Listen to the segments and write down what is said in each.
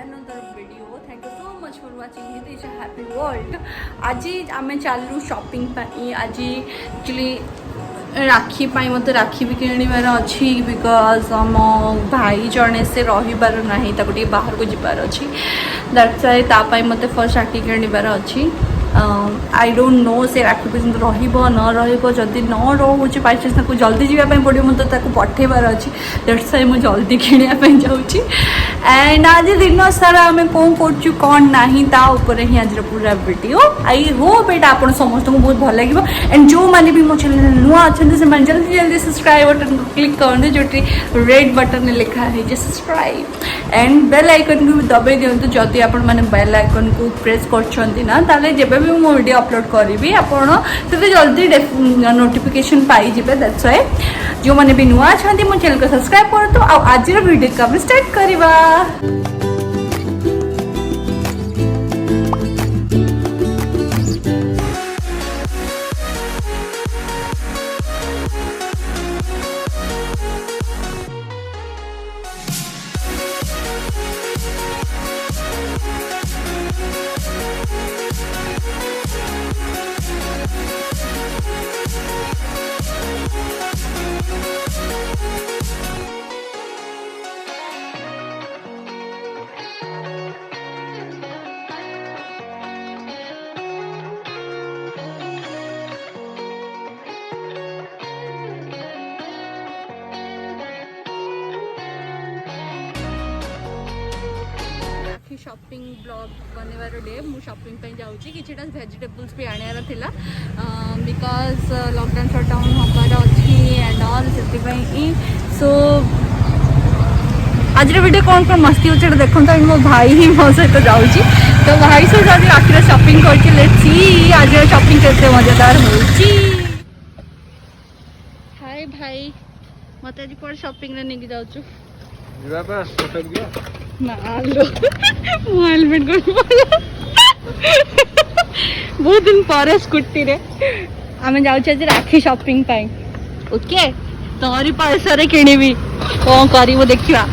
another video. Thank you so much for watching Hiteisha Happy World. आज आम चलू shopping आज एक्चुअली राखी मत राखी भी किणवार अच्छी बिकज आम भाई जड़े से रहीबार ना बाहर को जबार अच्छी दैट्स वाई तापाई मत फर्स्ट राखी किणवार अच्छी आई डोंट नो से राखी पर्यटन रही न रोचे बाई चान्स जल्दी जावाई पड़ो मतलब पठेबार अच्छी दैट्स वाई मुझे जल्दी किणापी जाऊँगी एंड आज दिन सारा आम कौन करूँ कौन ना तापर ही आज पूरा वीडियो आई होप एटा आप समस्त को बहुत भल लगे एंड जो मैंने भी मो चैनल नुआ अच्छा से जल्दी जल्दी सब्सक्राइब बटन को क्लिक करते जो रेड बटन लिखा है सब्सक्राइब एंड बेल आइकन को भी दबाई दिंतु जदि आप बेल आइकन को प्रेस कर जब भी मो वीडियो अपलोड करी आपड़ से जल्दी नोटिफिकेशन पाइबे दैट्स व्हाई जो मैंने भी नुआ अच्छा मो चैनल को सब्सक्राइब कर तो आज वीडियो को स्टार्ट करवा। शॉपिंग ब्लॉग बनवार डे मु शॉपिंग पे जाऊँगी कि वेजिटेबल्स भी आने थिला बिकज लॉकडाउन शटडाउन हबार अच्छी एंड ऑल से सो आज वीडियो कौन कौन मस्ती हो देखो मो भाई ही मो सहित जाऊँगी तो भाई सहित आज राखी शॉपिंग कर आज शॉपिंग कैसे मजेदार हो। हाय भाई मत आज कौन शॉपिंग नहीं जाऊँ ना लो हेलमेट बहुत दिन पर स्कूटी रे आम जाऊँ राखी शॉपिंग ओके तोरी पैसा रे किणवी कौन कर देखा।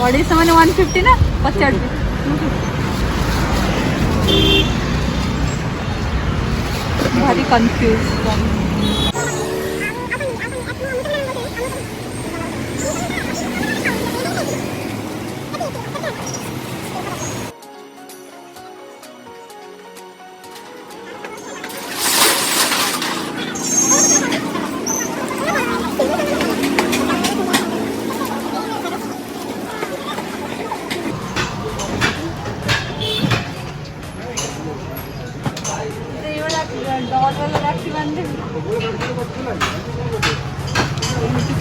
ଅଢ଼େଇଶହ ମାନେ 150 ନା ପଚାରୁଛି ଭାରି କନଫ୍ୟୁଜ।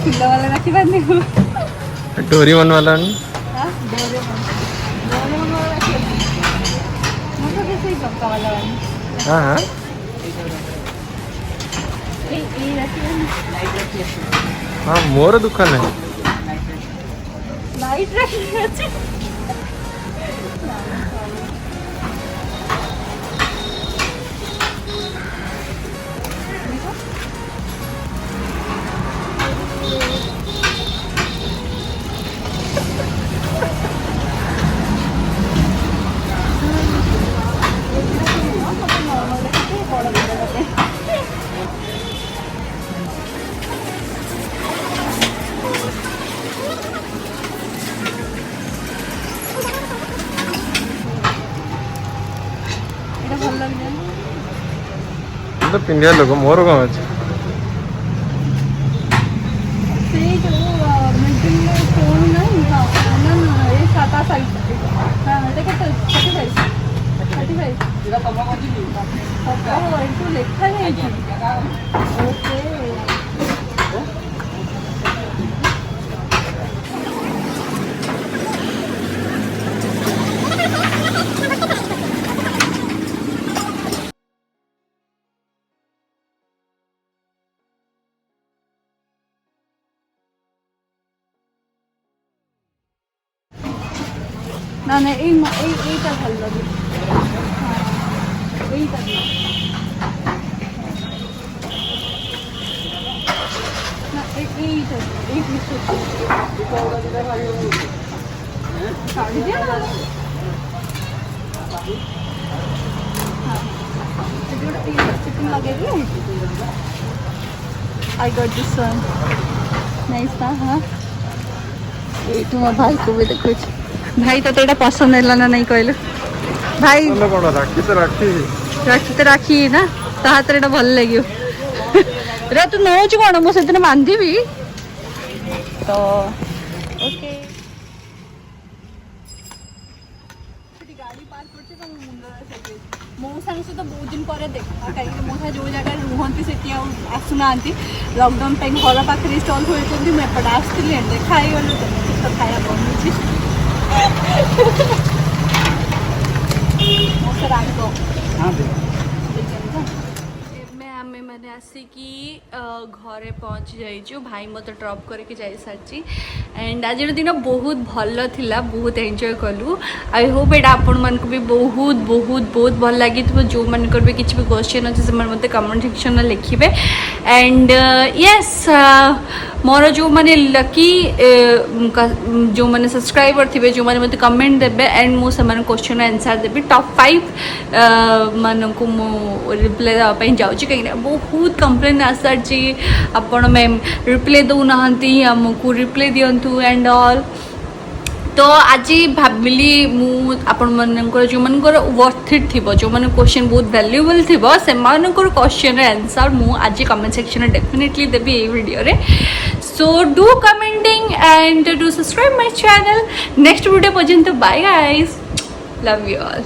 फुल वाला राखी बांधे डोरेमोन वाला नहीं? हाँ हाँ हाँ मोर दुकान है लाइट रखी तो पिंडिया लोग मोर कौन अच्छे ना ना এইটা ভালো লাগে এইটা না এইটা এই পিসটা শাড়ি দিয়ে না चिकन लगे I got this one nice था हाँ ये तुम भाई को भी देखो भाई तो तेरा पसंद है ना नहीं कहलो भाई राखी तो राखी राखी तो राखी ना ता हाथ रे भल लगे रे तू नौच कौन मो से बांधी भी तो ओके गाड़ी पार्क करछे तो मुंडा मो सांग से तो बहुत दिन पर देखा कहीं मोसा जो जगह रुहंती से आसुना लॉकडाउन टाइम घर पाखे स्टल खोलते मुझे एपटे आसती देखा गलु तो खाया बनूची मैंने आसिकी घरे पहुँची जाइए भाई मत ड्रॉप करके जाई सारी एंड आज दिन बहुत भल थिला बहुत एंजॉय कलु आई होप एटा आपण मन को भी बहुत बहुत बहुत भल लगी जो मन भी किसी भी क्वेश्चन अच्छे से मत कमेंट सेक्शन में लिखे एंड यस मोर जो मैंने लकी जो मैंने सब्सक्राइबर थे जो मैंने मत कमेंट देबे एंड मु से क्वेश्चन आंसर देबी टॉप 5 मान को रिप्लाई देवाई जाऊँगी कहीं बहुत कंप्लेन आसारी आपण मैम रिप्लाई दौना आमको रिप्लाई दिंतु एंड ऑल तो आज भाविली मुझे जो मनकर वर्थ इट थी जो मैंने क्वेश्चन बहुत वैल्यूएबल थी से क्वेश्चन आंसर मुझे आज कमेंट सेक्शन में डेफिनेटली देवी ये वीडियो रे so do commenting and do subscribe my channel next video पर्यंत bye guys love you all.